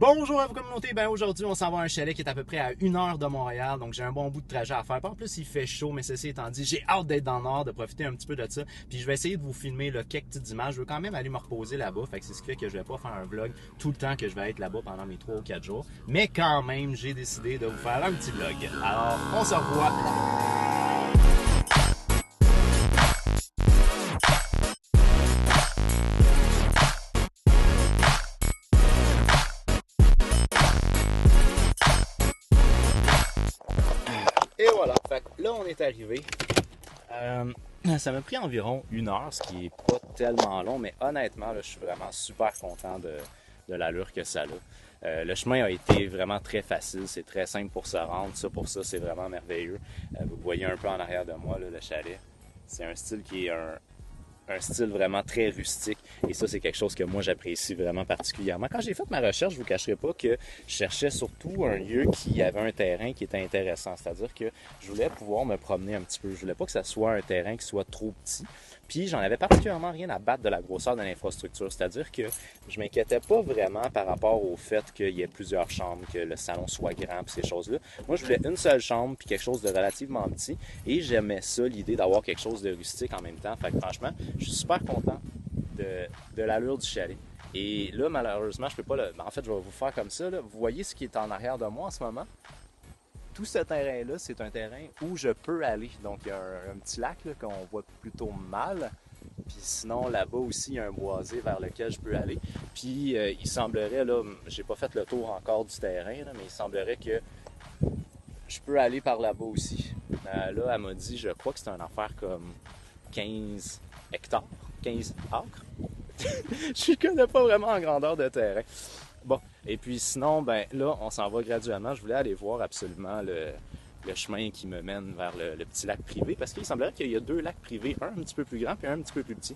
Bonjour à vous communauté, ben aujourd'hui on s'en va à un chalet qui est à peu près à 1 heure de Montréal, donc j'ai un bon bout de trajet à faire. En plus il fait chaud, mais ceci étant dit, j'ai hâte d'être dans le nord, de profiter un petit peu de ça. Puis je vais essayer de vous filmer là, quelques petites images, je veux quand même aller me reposer là-bas, fait que c'est ce qui fait que je vais pas faire un vlog tout le temps que je vais être là-bas pendant mes 3 ou 4 jours. Mais quand même, j'ai décidé de vous faire un petit vlog. Alors, on se revoit. Et voilà, fait que là on est arrivé. Ça m'a pris environ 1 heure, ce qui est pas tellement long, mais honnêtement, là, je suis vraiment super content de l'allure que ça a. Le chemin a été vraiment très facile, c'est très simple pour se rendre. Ça, pour ça, c'est vraiment merveilleux. Vous voyez un peu en arrière de moi là, le chalet. C'est un style qui est un style vraiment très rustique. Et ça, c'est quelque chose que moi, j'apprécie vraiment particulièrement. Quand j'ai fait ma recherche, je ne vous cacherai pas que je cherchais surtout un lieu qui avait un terrain qui était intéressant. C'est-à-dire que je voulais pouvoir me promener un petit peu. Je voulais pas que ça soit un terrain qui soit trop petit. Puis, j'en avais particulièrement rien à battre de la grosseur de l'infrastructure. C'est-à-dire que je m'inquiétais pas vraiment par rapport au fait qu'il y ait plusieurs chambres, que le salon soit grand, puis ces choses-là. Moi, je voulais une seule chambre, puis quelque chose de relativement petit. Et j'aimais ça, l'idée d'avoir quelque chose de rustique en même temps. Fait que franchement, je suis super content de l'allure du chalet. Et là, malheureusement, je peux pas le... En fait, je vais vous faire comme ça. Là. Vous voyez ce qui est en arrière de moi en ce moment? Tout ce terrain-là, c'est un terrain où je peux aller. Donc, il y a un petit lac qu'on voit plutôt mal. Puis sinon, là-bas aussi, il y a un boisé vers lequel je peux aller. Puis, il semblerait, là, j'ai pas fait le tour encore du terrain, là, mais il semblerait que je peux aller par là-bas aussi. Là, elle m'a dit, je crois que c'est une affaire comme 15 hectares, 15 acres. Je ne connais pas vraiment en grandeur de terrain. Bon, et puis sinon, ben là, on s'en va graduellement. Je voulais aller voir absolument le chemin qui me mène vers le petit lac privé, parce qu'il semblerait qu'il y a 2 lacs privés, un petit peu plus grand et un petit peu plus petit.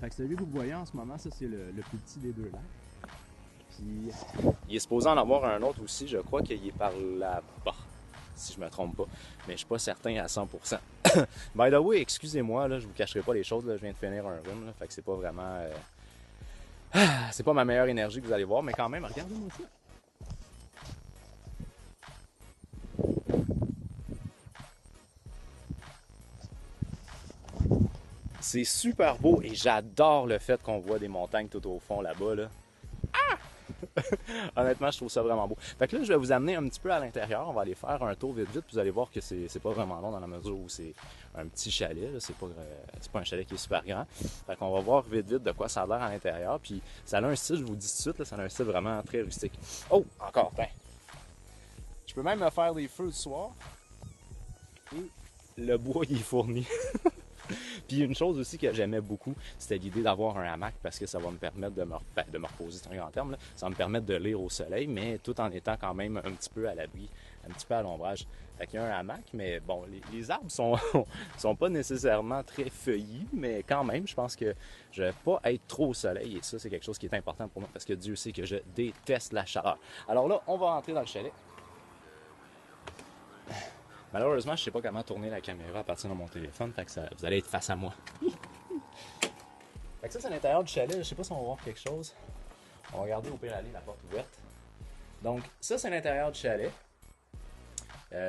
Fait que celui que vous voyez en ce moment, ça c'est le plus petit des 2 lacs. Puis il est supposé en avoir un autre aussi, je crois qu'il est par là-bas, si je me trompe pas, mais je suis pas certain à 100%. By the way, excusez-moi, là, je vous cacherai pas les choses, là, je viens de finir un rhume, là, fait que c'est pas vraiment... c'est pas ma meilleure énergie que vous allez voir, mais quand même, regardez-moi ça. C'est super beau et j'adore le fait qu'on voit des montagnes tout au fond là-bas, là. Honnêtement, je trouve ça vraiment beau. Fait que là, je vais vous amener un petit peu à l'intérieur. On va aller faire un tour vite vite, puis vous allez voir que c'est pas vraiment long dans la mesure où c'est un petit chalet. C'est pas un chalet qui est super grand. Fait qu'on va voir vite vite de quoi ça a l'air à l'intérieur. Puis ça a un style, je vous dis tout de suite, là, ça a un style vraiment très rustique. Oh, encore, tiens. Je peux même me faire des feux le soir. Et le bois, il est fourni. Puis une chose aussi que j'aimais beaucoup, c'était l'idée d'avoir un hamac parce que ça va me permettre de me reposer, c'est un grand terme, là. Ça va me permettre de lire au soleil, mais tout en étant quand même un petit peu à l'abri, un petit peu à l'ombrage. Fait qu'il y a un hamac, mais bon, les arbres sont pas nécessairement très feuillis, mais quand même, je pense que je vais pas être trop au soleil et ça, c'est quelque chose qui est important pour moi parce que Dieu sait que je déteste la chaleur. Alors là, on va entrer dans le chalet. Malheureusement, je ne sais pas comment tourner la caméra à partir de mon téléphone, fait que vous allez être face à moi. Fait que ça, c'est l'intérieur du chalet. Je ne sais pas si on va voir quelque chose. On va regarder au pire aller la porte ouverte. Donc, ça, c'est l'intérieur du chalet.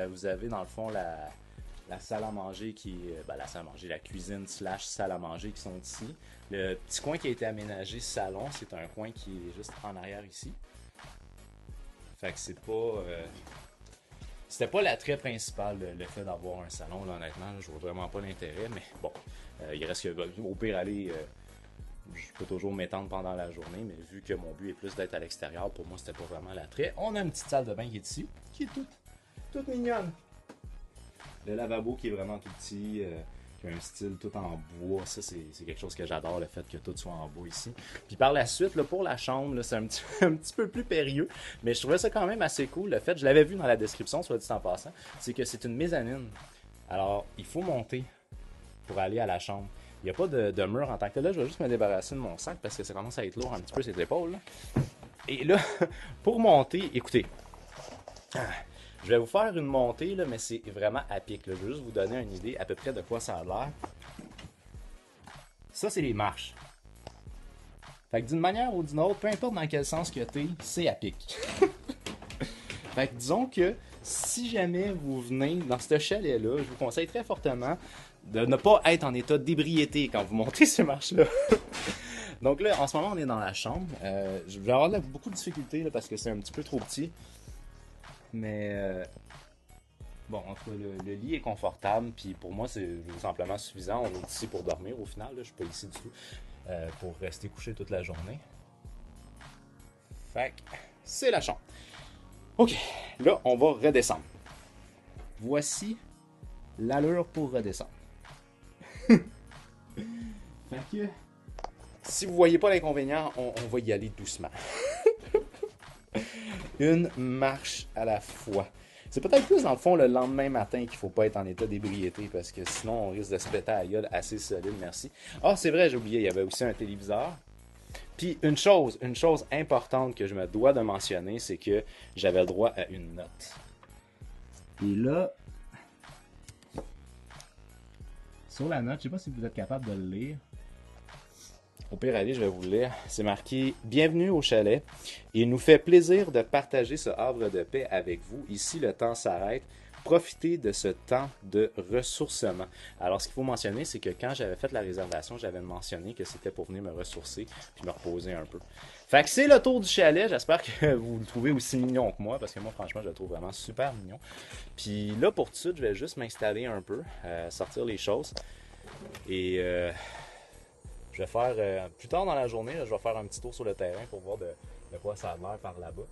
Vous avez dans le fond la salle à manger qui est la salle à manger, la cuisine / salle à manger qui sont ici. Le petit coin qui a été aménagé salon, c'est un coin qui est juste en arrière ici. Fait que c'est pas... C'était pas l'attrait principal, le fait d'avoir un salon, là, honnêtement. Là, je vois vraiment pas l'intérêt, mais bon, il reste que, au pire, aller, je peux toujours m'étendre pendant la journée, mais vu que mon but est plus d'être à l'extérieur, pour moi, c'était pas vraiment l'attrait. On a une petite salle de bain qui est ici, qui est toute mignonne. Le lavabo qui est vraiment tout petit, qui a un style tout en bois. Ça, c'est quelque chose que j'adore, le fait que tout soit en bois ici. Puis par la suite, là, pour la chambre, là, c'est un petit peu plus périlleux, mais je trouvais ça quand même assez cool. Le fait, je l'avais vu dans la description, soit dit en passant, c'est que c'est une mezzanine. Alors, il faut monter pour aller à la chambre. Il n'y a pas de mur en tant que tel. Là, je vais juste me débarrasser de mon sac parce que ça commence à être lourd un petit peu ses épaules. Là. Et là, pour monter, écoutez... Je vais vous faire une montée, là, mais c'est vraiment à pic. Là. Je vais juste vous donner une idée à peu près de quoi ça a l'air. Ça, c'est les marches. Fait que d'une manière ou d'une autre, peu importe dans quel sens que t'es, c'est à pic. Fait que disons que si jamais vous venez dans ce chalet-là, je vous conseille très fortement de ne pas être en état d'ébriété quand vous montez ces marches-là. Donc là, en ce moment, on est dans la chambre. Je vais avoir beaucoup de difficultés là, parce que c'est un petit peu trop petit. Mais bon, en tout cas, le lit est confortable. Puis pour moi, c'est simplement suffisant. On est ici pour dormir au final. Là. Je suis pas ici du tout pour rester couché toute la journée. Fait que c'est la chambre. Ok, là, on va redescendre. Voici l'allure pour redescendre. Fait que, si vous voyez pas l'inconvénient, on va y aller doucement. Une marche à la fois. C'est peut-être plus dans le fond le lendemain matin qu'il faut pas être en état d'ébriété parce que sinon on risque de se péter à la gueule assez solide, merci. Ah, c'est vrai, j'ai oublié, il y avait aussi un téléviseur. Puis une chose importante que je me dois de mentionner, c'est que j'avais le droit à une note. Et là, sur la note, je sais pas si vous êtes capable de le lire. Au pire, allez, je vais vous le lire. C'est marqué « Bienvenue au chalet. Il nous fait plaisir de partager ce havre de paix avec vous. Ici, le temps s'arrête. Profitez de ce temps de ressourcement. » Alors, ce qu'il faut mentionner, c'est que quand j'avais fait la réservation, j'avais mentionné que c'était pour venir me ressourcer puis me reposer un peu. Fait que c'est le tour du chalet. J'espère que vous le trouvez aussi mignon que moi, parce que moi, franchement, je le trouve vraiment super mignon. Puis là, pour tout de suite, je vais juste m'installer un peu, sortir les choses. Et je vais faire, plus tard dans la journée, là, je vais faire un petit tour sur le terrain pour voir de quoi ça a l'air par là-bas.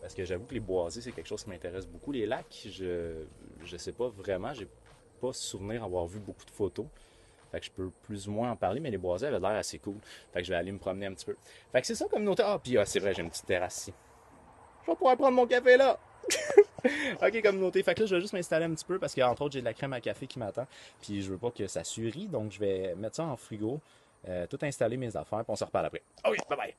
Parce que j'avoue que les boisés, c'est quelque chose qui m'intéresse beaucoup. Les lacs, je sais pas vraiment, j'ai pas souvenir d'avoir vu beaucoup de photos. Fait que je peux plus ou moins en parler, mais les boisés avaient l'air assez cool. Fait que je vais aller me promener un petit peu. Fait que c'est ça, communauté. Ah, puis c'est vrai, j'ai une petite terrasse ici. Je vais pouvoir prendre mon café là! Ok, communauté. Fait que là, je vais juste m'installer un petit peu parce qu'entre autres, j'ai de la crème à café qui m'attend. Puis je veux pas que ça surie, donc je vais mettre ça en frigo, tout installer mes affaires, puis on se reparle après. Ok, bye bye!